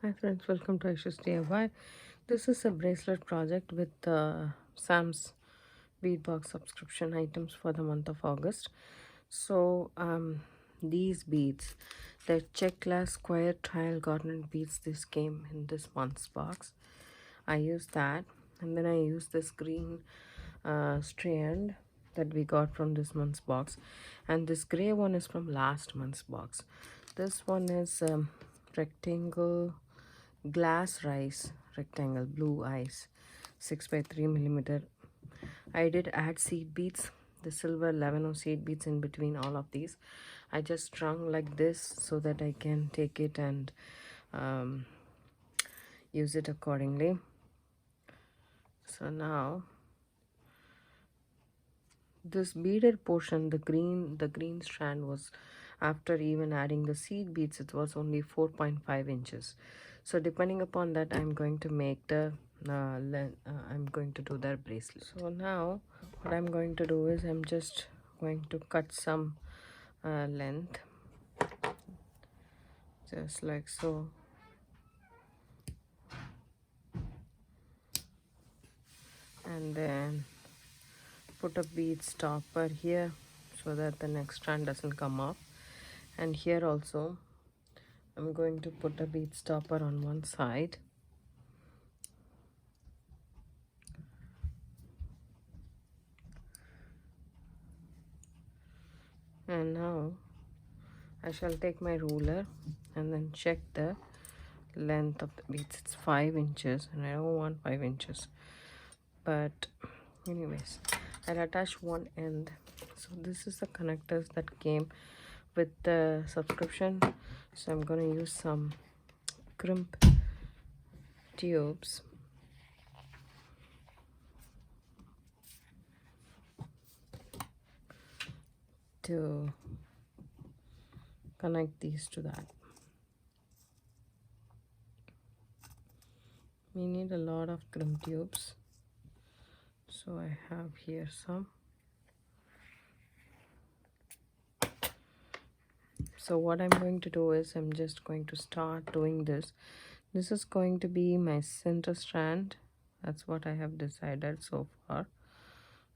Hi friends, welcome to Aishusdiy. This is a bracelet project with Sam's beadbox subscription items for the month of August. So these beads, the check glass square tile garnet beads, this came in this month's box. I used that, and then I used this green strand that we got from this month's box, and this gray one is from last month's box. This one is rectangle glass rice rectangle blue eyes 6 by 3 millimeter. I did add seed beads, the silver 11 seed beads in between all of these. I just strung like this so that I can take it and use it accordingly. So now this beaded portion, the green strand, was, after even adding the seed beads, it was only 4.5 inches. So depending upon that, I'm going to make the I'm going to do that bracelet. So now what I'm going to do is I'm just going to cut some length, just like so, and then put a bead stopper here so that the next strand doesn't come off. And here also I'm going to put a bead stopper on one side. And now I shall take my ruler and then check the length of the beads. It's 5 inches and I don't want 5 inches. But anyways, I'll attach one end. So this is the connectors that came with the subscription. So I'm going to use some crimp tubes to connect these to that. We need a lot of crimp tubes, so I have here some. So what I'm going to do is I'm just going to start doing this. This is going to be my center strand. That's what I have decided so far.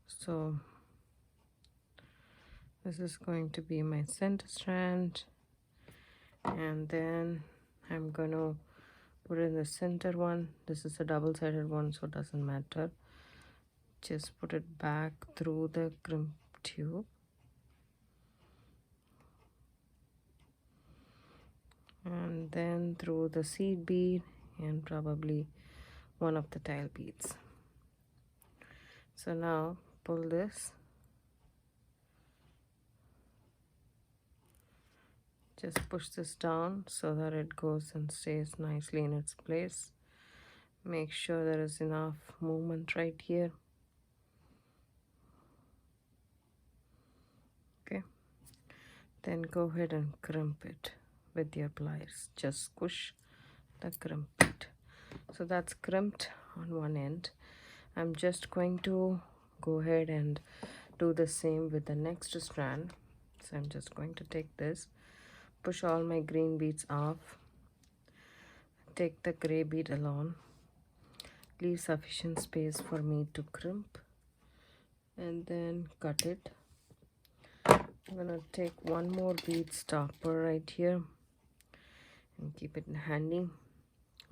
So this is going to be my center strand, and then I'm going to put in the center one. This is a double-sided one, so it doesn't matter. Just put it back through the crimp tube, and then through the seed bead and probably one of the tile beads. So now pull this, just push this down so that it goes and stays nicely in its place. Make sure there is enough movement right here. Okay, then go ahead and crimp it with your pliers. Just squish the crimp it. So that's crimped on one end. I'm just going to go ahead and do the same with the next strand. So I'm just going to take this, push all my green beads off, take the gray bead along, leave sufficient space for me to crimp, and then cut it. I'm gonna take one more bead stopper right here and keep it handy.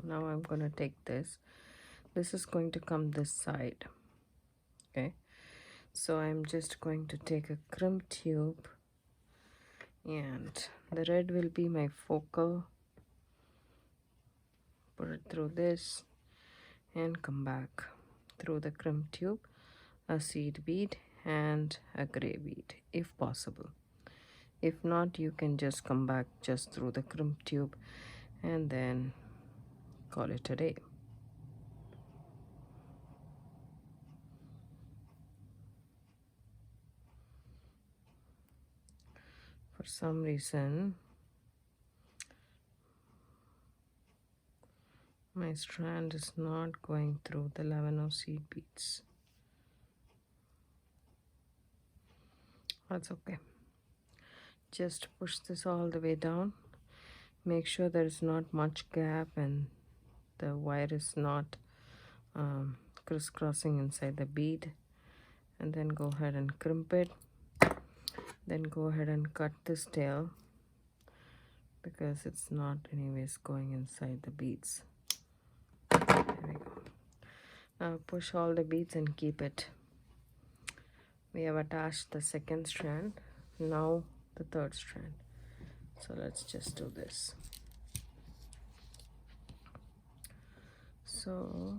Now I'm gonna take this. This is going to come this side. Okay, so I'm just going to take a crimp tube, and the red will be my focal. Put it through this and come back through the crimp tube, a seed bead and a gray bead if possible. If not, you can just come back just through the crimp tube and then call it a day. For some reason my strand is not going through the 11 seed beads. That's okay. Just push this all the way down. Make sure there is not much gap and the wire is not crisscrossing inside the bead. And then go ahead and crimp it. Then go ahead and cut this tail because it's not anyways going inside the beads. There we go. Now push all the beads and keep it. We have attached the second strand. Now the third strand. So let's just do this. So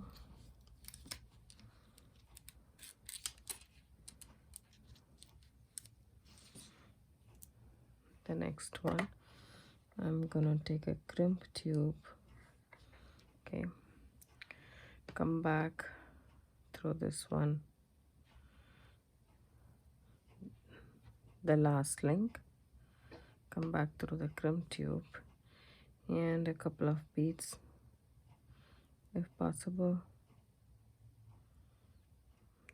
the next one, I'm gonna take a crimp tube. Okay, come back through this one, the last link, come back through the crimp tube and a couple of beads if possible.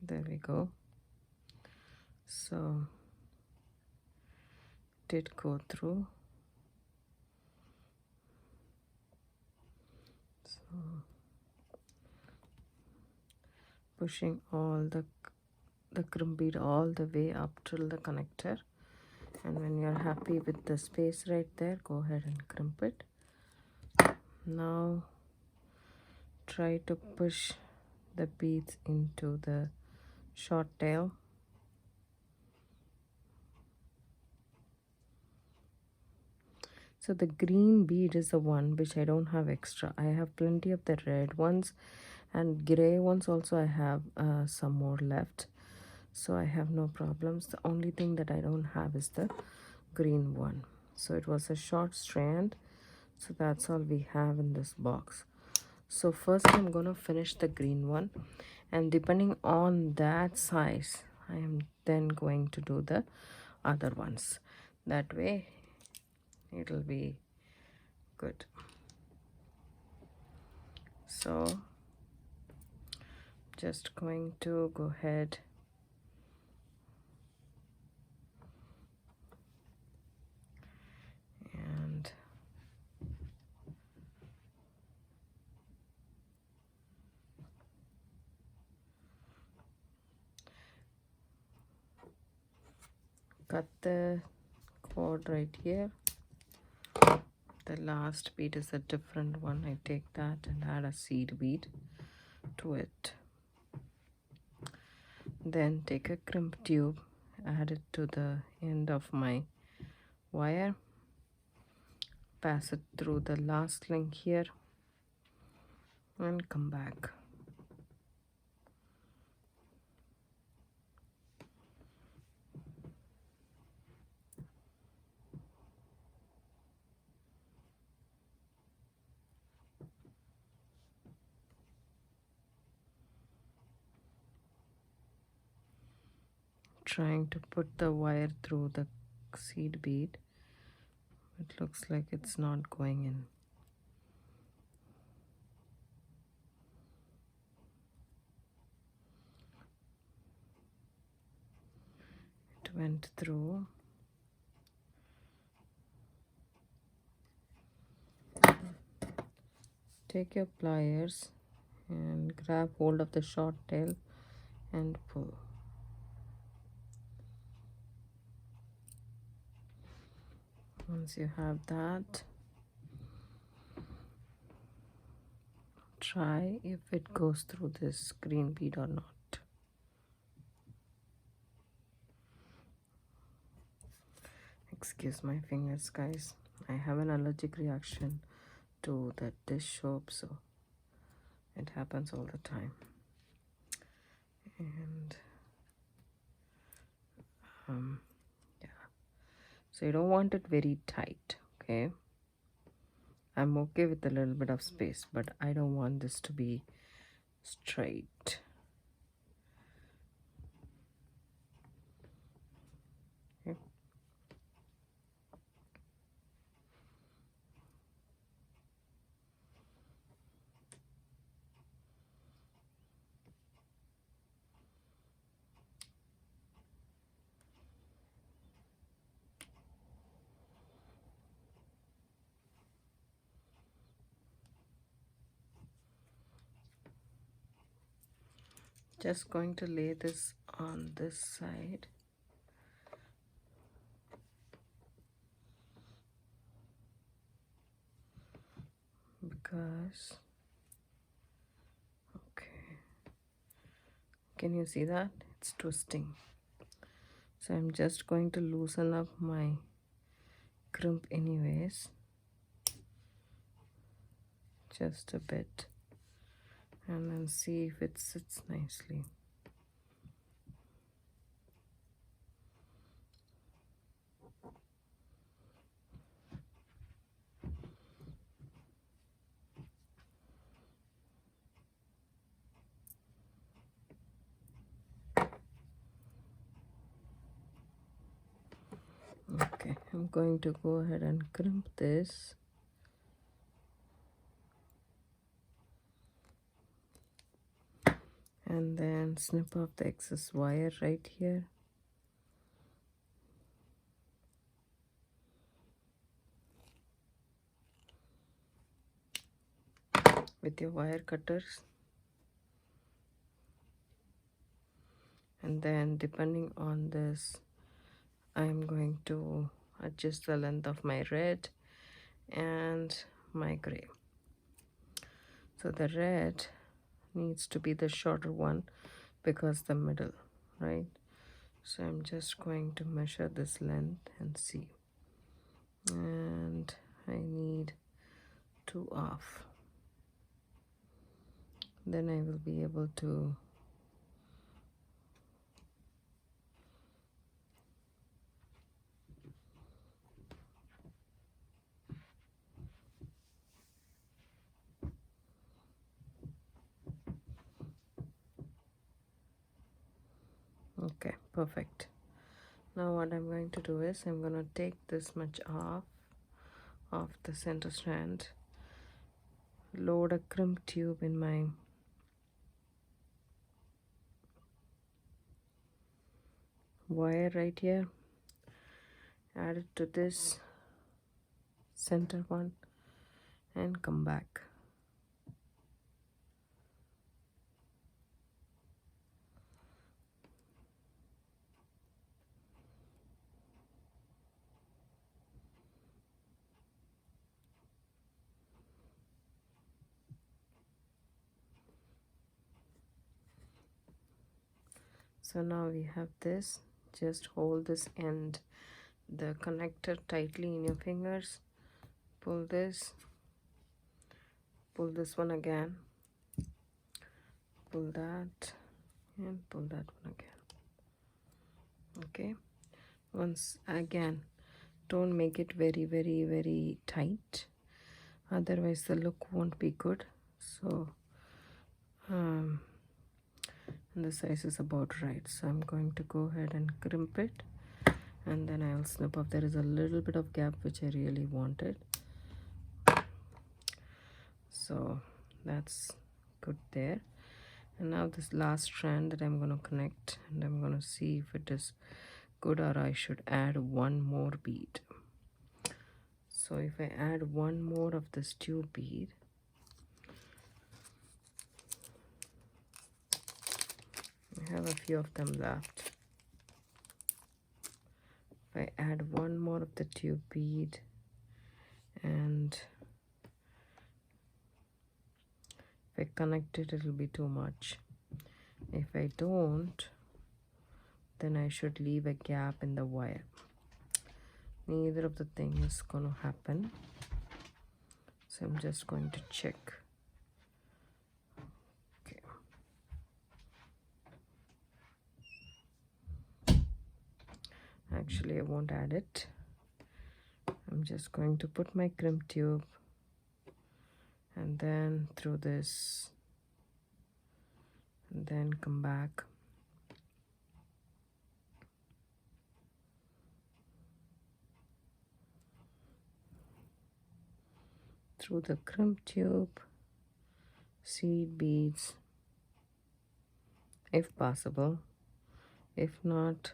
There we go. So did go through. So pushing all the crimp bead all the way up till the connector, and when you're happy with the space right there, go ahead and crimp it. Now try to push the beads into the short tail. So the green bead is the one which I don't have extra. I have plenty of the red ones and gray ones also. I have some more left, so I have no problems. The only thing that I don't have is the green one. So it was a short strand, so that's all we have in this box. So first I'm gonna finish the green one, and depending on that size I am then going to do the other ones. That way it'll be good. So just going to go ahead and cut the cord right here. The last bead is a different one. I take that and add a seed bead to it. Then take a crimp tube, add it to the end of my wire, pass it through the last link here, and come back. Trying to put the wire through the seed bead. It looks like it's not going in. It went through. Take your pliers and grab hold of the short tail and pull. Once you have that, try if it goes through this green bead or not. Excuse my fingers, guys. I have an allergic reaction to the dish soap, so it happens all the time. And yeah, so you don't want it very tight, okay? I'm okay with a little bit of space, but I don't want this to be straight. Okay. Just going to lay this on this side. Because, okay, can you see that? It's twisting. So I'm just going to loosen up my crimp anyways. Just a bit. And then see if it sits nicely. Okay, I'm going to go ahead and crimp this. And then snip off the excess wire right here. With your wire cutters. And then depending on this, I'm going to adjust the length of my red and my gray. So the red needs to be the shorter one because the middle, right? So I'm just going to measure this length and see. And I need 2 off. Then I will be able to okay, perfect. Now what I'm going to do is I'm going to take this much off the center strand, load a crimp tube in my wire right here, add it to this center one and come back. So now we have this. Just hold this end, the connector, tightly in your fingers. Pull this one again, pull that, and pull that one again. Okay, once again, don't make it very, very, very tight, otherwise the look won't be good. So and the size is about right, so I'm going to go ahead and crimp it, and then I'll snip off. There is a little bit of gap which I really wanted, so that's good there. And now this last strand that I'm going to connect, and I'm going to see if it is good or I should add one more bead. So if I add one more of this tube bead, I have a few of them left. If I add one more of the tube bead, and if I connect it, it'll be too much. If I don't, then I should leave a gap in the wire. Neither of the things is going to happen. So I'm just going to check. Okay. Actually, I won't add it. I'm just going to put my crimp tube and then through this, and then come back. Through the crimp tube, seed beads, if possible. If not,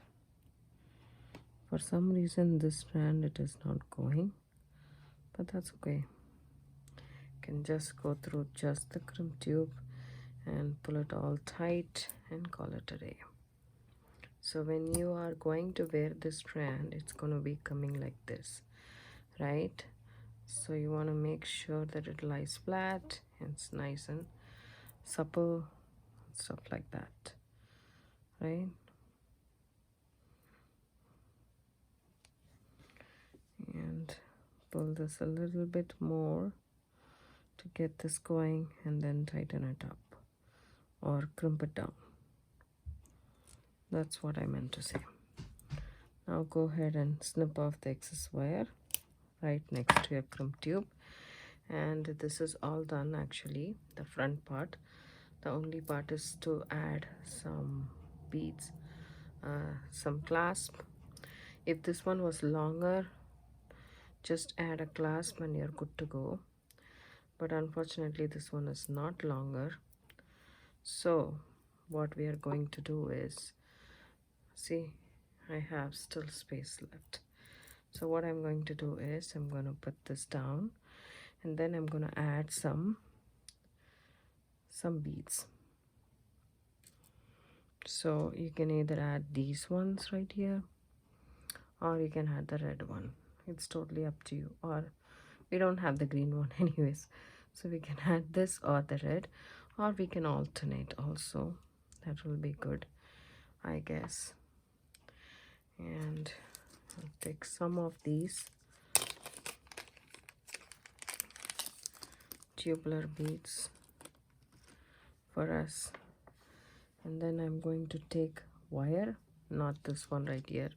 for some reason this strand it is not going, but that's okay. You can just go through just the crimp tube and pull it all tight and call it a day. So when you are going to wear this strand, it's going to be coming like this, right? So you want to make sure that it lies flat and it's nice and supple, stuff like that, right? And pull this a little bit more to get this going, and then tighten it up or crimp it down. That's what I meant to say. Now go ahead and snip off the excess wire right next to your crimp tube. And this is all done actually, the front part. The only part is to add some beads, some clasp. If this one was longer, just add a clasp and you're good to go. But unfortunately this one is not longer. So what we are going to do is, see, I have still space left. So what I'm going to do is I'm going to put this down, and then I'm going to add some beads. So you can either add these ones right here, or you can add the red one. It's totally up to you. Or we don't have the green one anyways, so we can add this or the red, or we can alternate also. That will be good, I guess. And I'll take some of these tubular beads for us, and then I'm going to take wire, not this one right here.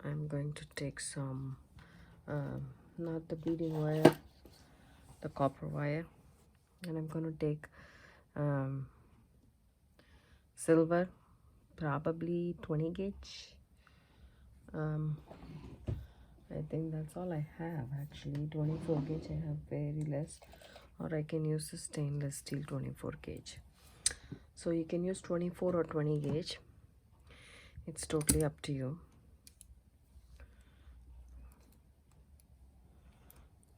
I'm going to take some not the beading wire, the copper wire, and I'm going to take silver, probably 20 gauge. I think that's all I have actually. 24 gauge I have very less, or I can use the stainless steel 24 gauge. So you can use 24 or 20 gauge. It's totally up to you.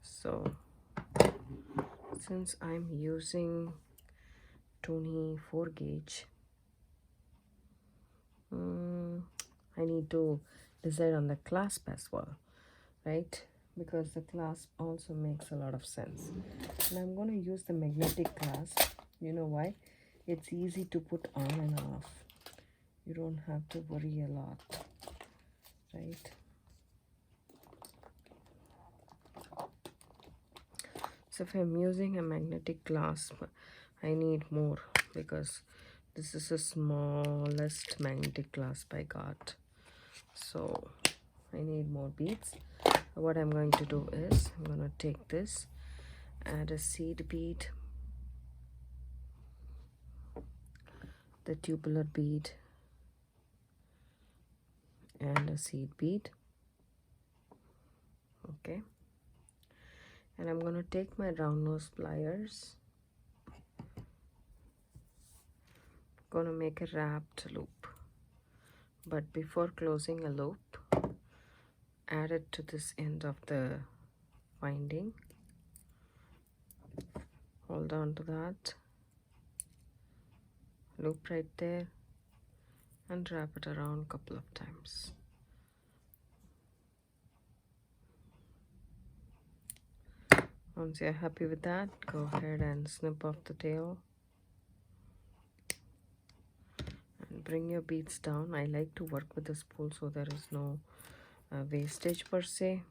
So since I'm using 24 gauge, I need to decide on the clasp as well, right? Because the clasp also makes a lot of sense. And I'm going to use the magnetic clasp. You know why? It's easy to put on and off. You don't have to worry a lot, right? So if I'm using a magnetic clasp, I need more, because this is the smallest magnetic clasp I got. So I need more beads. What I'm going to do is I'm going to take this, add a seed bead, the tubular bead, and a seed bead. Okay, and I'm going to take my round nose pliers, going to make a wrapped loop. But before closing a loop, add it to this end of the winding. Hold on to that, loop right there, and wrap it around a couple of times. Once you're happy with that, go ahead and snip off the tail and bring your beads down. I like to work with the spool so there is no wastage per se.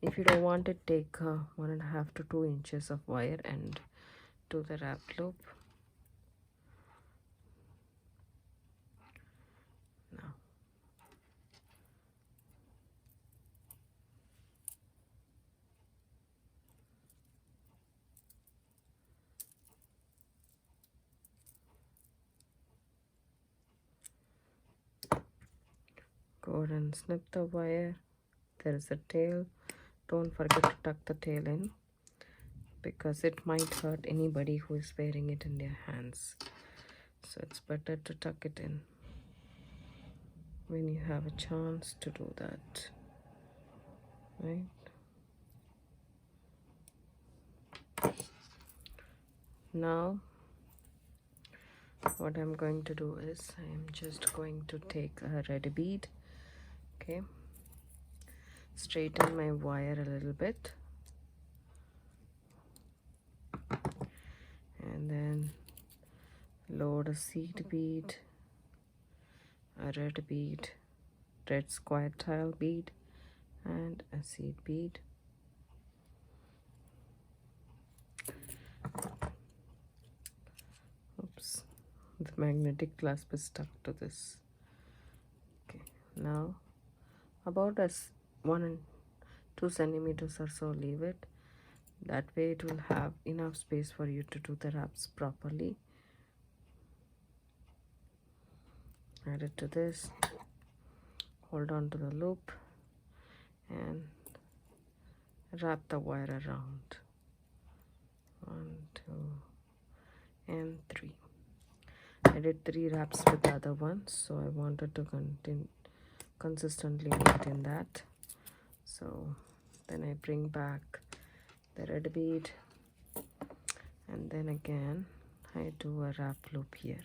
If you don't want it, take 1.5 to 2 inches of wire and do the wrap loop. Now go ahead and snip the wire. There is a tail. Don't forget to tuck the tail in, because it might hurt anybody who is wearing it in their hands. So it's better to tuck it in when you have a chance to do that, right? Now what I'm going to do is I'm just going to take a red bead. Okay, straighten my wire a little bit, and then load a seed bead, a red bead, red square tile bead, and a seed bead. Oops, the magnetic clasp is stuck to this. Okay, now about as 1 and 2 centimeters or so, leave it. That way it will have enough space for you to do the wraps properly. Add it to this, hold on to the loop, and wrap the wire around. 1, 2, and 3. I did 3 wraps with the other one, so I wanted to consistently maintain that. So then I bring back the red bead, and then again I do a wrap loop here.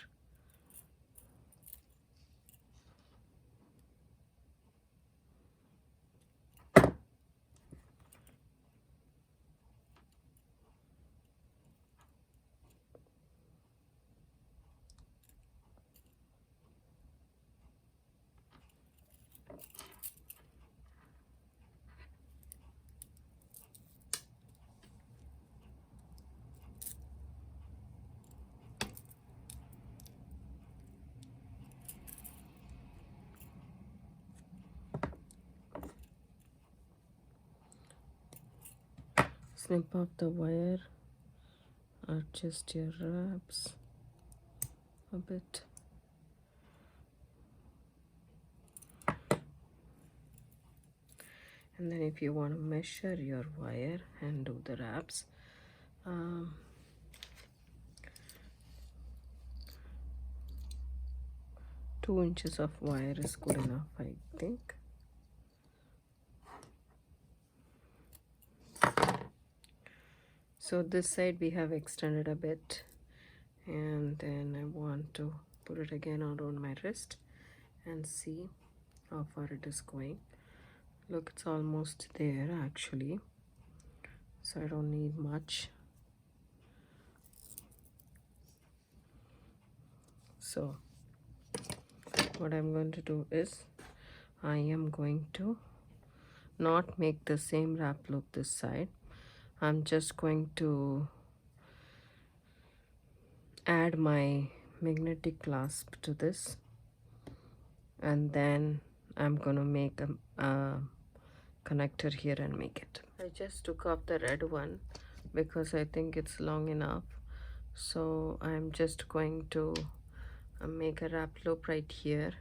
Snip off the wire, adjust your wraps a bit. And then if you want to measure your wire and do the wraps, 2 inches of wire is good enough, I think. So this side we have extended a bit, and then I want to put it again around my wrist and see how far it is going. Look, it's almost there actually, so I don't need much. So what I'm going to do is I am going to not make the same wrap loop this side. I'm just going to add my magnetic clasp to this, and then I'm gonna make a connector here and make it. I just took off the red one because I think it's long enough, so I'm just going to make a wrap loop right here,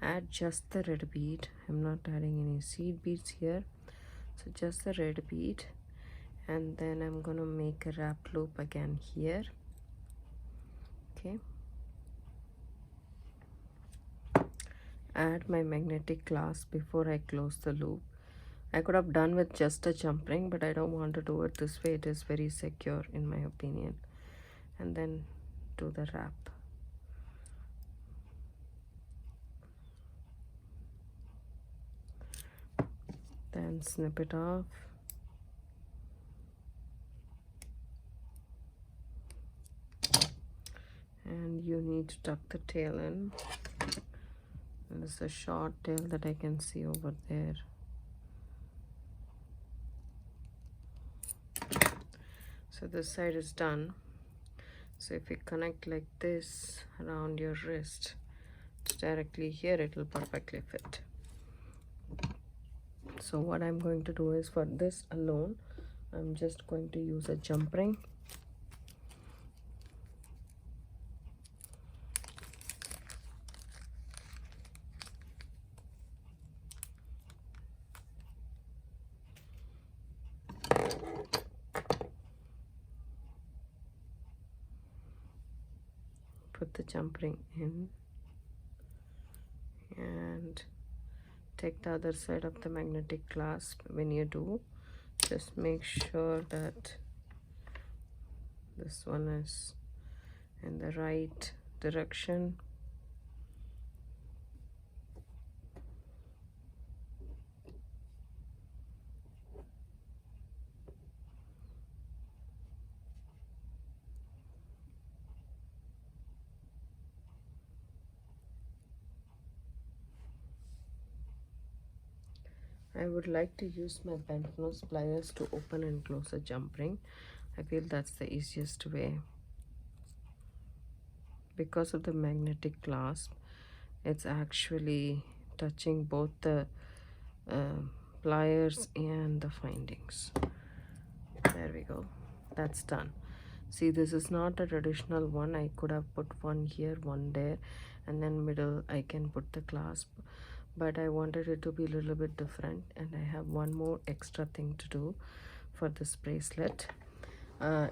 add just the red bead. I'm not adding any seed beads here, so just the red bead, and then I'm gonna make a wrap loop again here. Okay, add my magnetic clasp before I close the loop. I could have done with just a jump ring, but I don't want to do it this way. It is very secure in my opinion. And then do the wrap. Then snip it off. And you need to tuck the tail in. And there's a short tail that I can see over there. So this side is done. So if you connect like this around your wrist directly here, it will perfectly fit. So what I'm going to do is, for this alone, I'm just going to use a jump ring. Put the jump ring in and take the other side of the magnetic clasp. When you do, just make sure that this one is in the right direction. I would like to use my bent nose pliers to open and close a jump ring. I feel that's the easiest way. Because of the magnetic clasp, it's actually touching both the pliers and the findings. There we go. That's done. See, this is not a traditional one. I could have put one here, one there, and then middle I can put the clasp, but I wanted it to be a little bit different, and I have one more extra thing to do for this bracelet.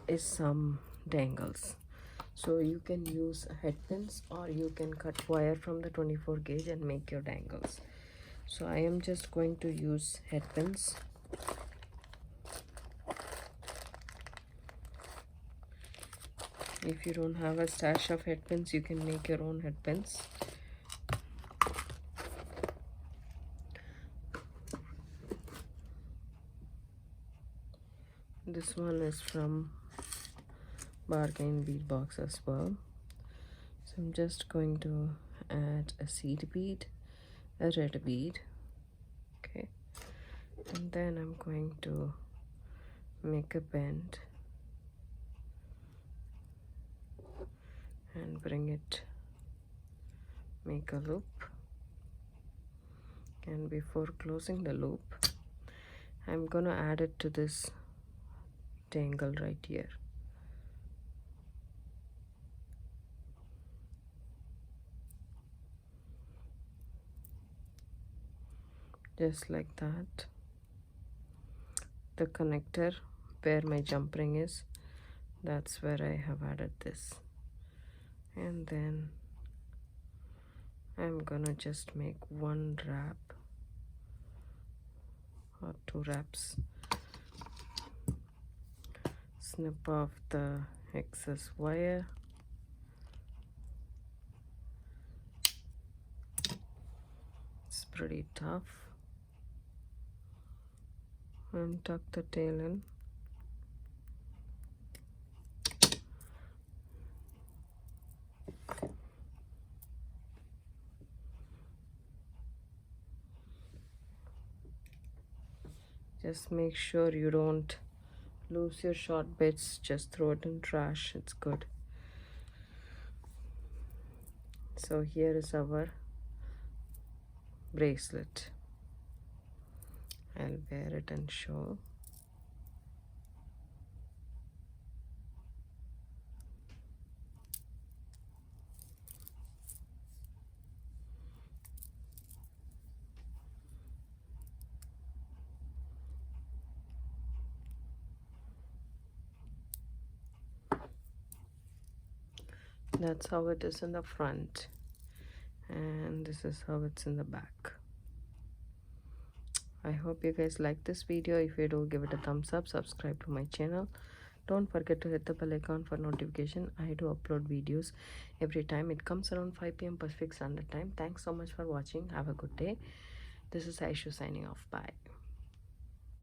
Is some dangles. So you can use head pins, or you can cut wire from the 24 gauge and make your dangles. So I am just going to use head pins. If you don't have a stash of head pins, you can make your own head pins. This one is from Bargain Bead Box as well. So I'm just going to add a seed bead, a red bead, okay, and then I'm going to make a bend and bring it, make a loop, and before closing the loop, I'm gonna add it to this dangle right here. Just like that. The connector where my jump ring is, that's where I have added this, and then I'm gonna just make one wrap or two wraps, snip off the excess wire, it's pretty tough, and tuck the tail in. Just make sure you don't lose your short bits, just throw it in trash, it's good. So here is our bracelet. I'll wear it and show. That's how it is in the front, and this is how it's in the back. I hope you guys like this video. If you do, give it a thumbs up, subscribe to my channel. Don't forget to hit the bell icon for notification. I do upload videos every time. It comes around 5 p.m. Pacific Standard Time. Thanks so much for watching. Have a good day. This is Aishu signing off. Bye.